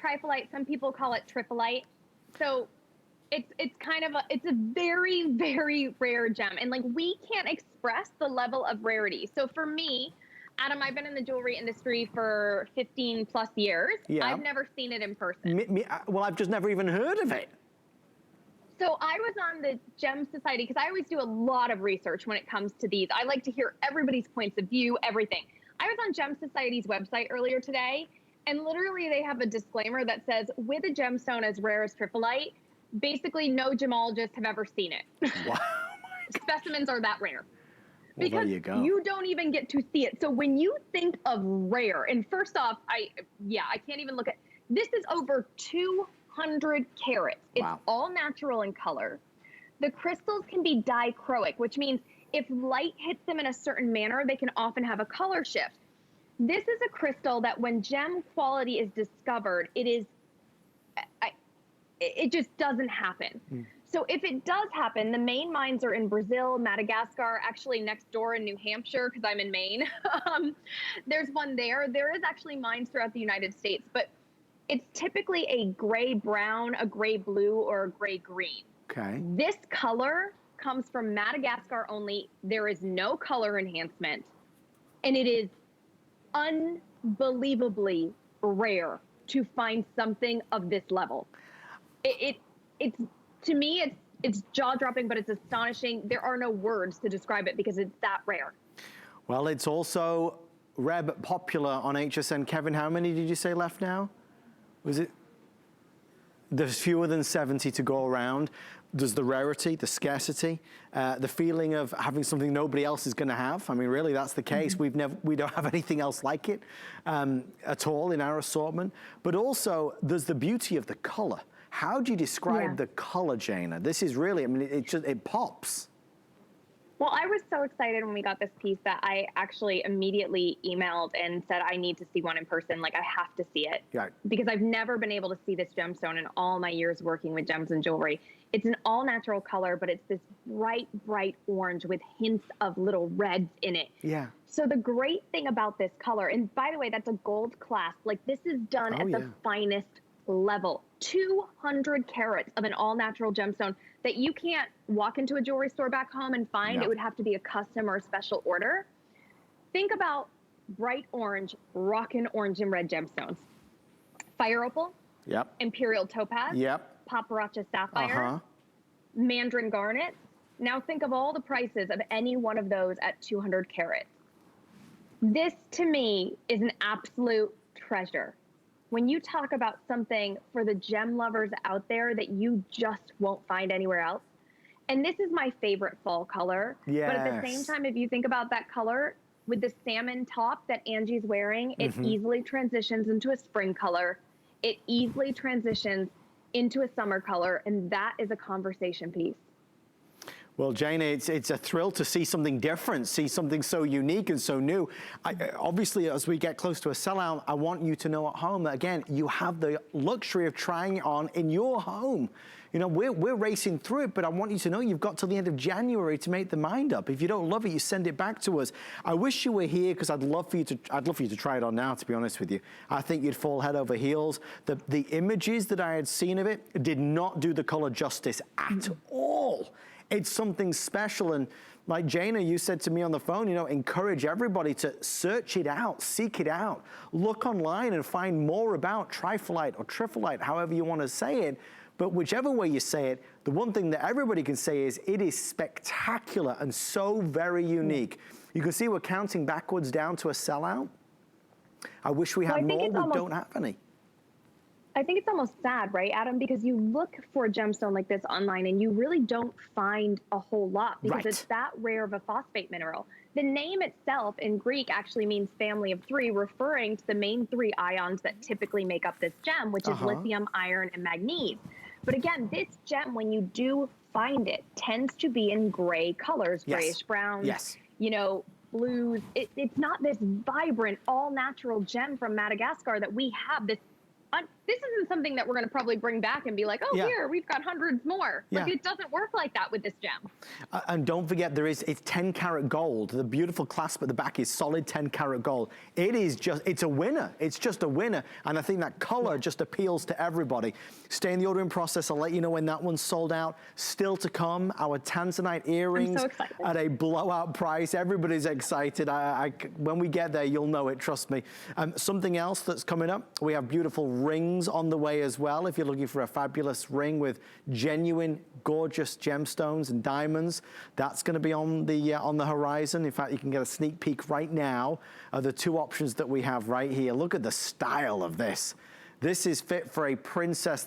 Triphylite, some people call it Triphylite. So it's kind of it's a very, very rare gem. And like, we can't express the level of rarity. So for me, Adam, I've been in the jewelry industry for 15 plus years. Yeah. I've never seen it in person. Well, I've just never even heard of it. So I was on the Gem Society, because I always do a lot of research when it comes to these. I like to hear everybody's points of view, everything. I was on Gem Society's website earlier today, and literally they have a disclaimer that says, with a gemstone as rare as Triphylite, basically no gemologists have ever seen it. Wow. Specimens are that rare. Well, Because there you go. you don't even get to see it. So when you think of rare, and first off, I can't even look at, this is over 200 carats. Wow. It's all natural in color. The crystals can be dichroic, which means if light hits them in a certain manner, they can often have a color shift. This is a crystal that when gem quality is discovered, it just doesn't happen. So if it does happen, the main mines are in Brazil, Madagascar, actually next door in New Hampshire, because I'm in Maine. There's one there. There is actually mines throughout the United States, but it's typically a gray brown, a gray blue, or a gray green. Okay. This color comes from Madagascar only. There is no color enhancement, and it is unbelievably rare to find something of this level. It's to me, it's jaw-dropping, but it's astonishing. There are no words to describe it because it's that rare. Well, it's also rare but popular on HSN. Kevin, how many did you say left now? Was it? There's fewer than 70 to go around. There's the rarity, the scarcity, the feeling of having something nobody else is going to have. I mean, really, that's the case. We don't have anything else like it at all in our assortment. But also, there's the beauty of the color. How do you describe the color, Jana? This is really, I mean, it pops. Well, I was so excited when we got this piece that I actually immediately emailed and said, I need to see one in person. Like, I have to see it. Yeah. Because I've never been able to see this gemstone in all my years working with gems and jewelry. It's an all natural color, but it's this bright, bright orange with hints of little reds in it. Yeah. So the great thing about this color, and by the way, that's a gold clasp. Like, this is done at the finest level. 200 carats of an all natural gemstone that you can't walk into a jewelry store back home and find. It would have to be a custom or a special order. Think about bright orange, rockin' orange and red gemstones. Fire opal. Yep. Imperial topaz. Yep. Paparacha sapphire. Mandarin garnet. Now think of all the prices of any one of those at 200 carats. This to me is an absolute treasure. When you talk about something for the gem lovers out there that you just won't find anywhere else. And this is my favorite fall color. Yes. But at the same time, if you think about that color with the salmon top that Angie's wearing, it easily transitions into a spring color. It easily transitions into a summer color. And that is a conversation piece. Well, Jana, it's a thrill to see something different, see something so unique and so new. Obviously, as we get close to a sellout, I want you to know at home that, again, you have the luxury of trying it on in your home. You know, we're racing through it, but I want you to know you've got till the end of January to make the mind up. If you don't love it, you send it back to us. I wish you were here because I'd love for you to try it on now, to be honest with you. I think you'd fall head over heels. The images that I had seen of it did not do the color justice at all. It's something special, and like Jana, you said to me on the phone, you know, encourage everybody to search it out, seek it out, look online and find more about Triphylite or Triphylite, however you want to say it. But whichever way you say it, the one thing that everybody can say is it is spectacular and so very unique. You can see we're counting backwards down to a sellout. I wish we had more, we don't have any. I think it's almost sad, right, Adam? Because you look for a gemstone like this online and you really don't find a whole lot because it's that rare of a phosphate mineral. The name itself in Greek actually means family of three, referring to the main three ions that typically make up this gem, which is lithium, iron, and manganese. But again, this gem, when you do find it, tends to be in gray colors, grayish browns, you know, blues. It's not this vibrant, all-natural gem from Madagascar that we have, this this isn't something that we're going to probably bring back and be like, oh, here, we've got hundreds more. Like, it doesn't work like that with this gem. And don't forget, it's 10 karat gold. The beautiful clasp at the back is solid 10 karat gold. It is just, it's a winner. It's just a winner. And I think that color just appeals to everybody. Stay in the ordering process. I'll let you know when that one's sold out. Still to come, our Tanzanite earrings at a blowout price. Everybody's excited. When we get there, you'll know it, trust me. Something else that's coming up, we have beautiful rings on the way as well. If you're looking for a fabulous ring with genuine, gorgeous gemstones and diamonds, that's going to be on the horizon. In fact, you can get a sneak peek right now of the two options that we have right here. Look at the style of this. This is fit for a princess.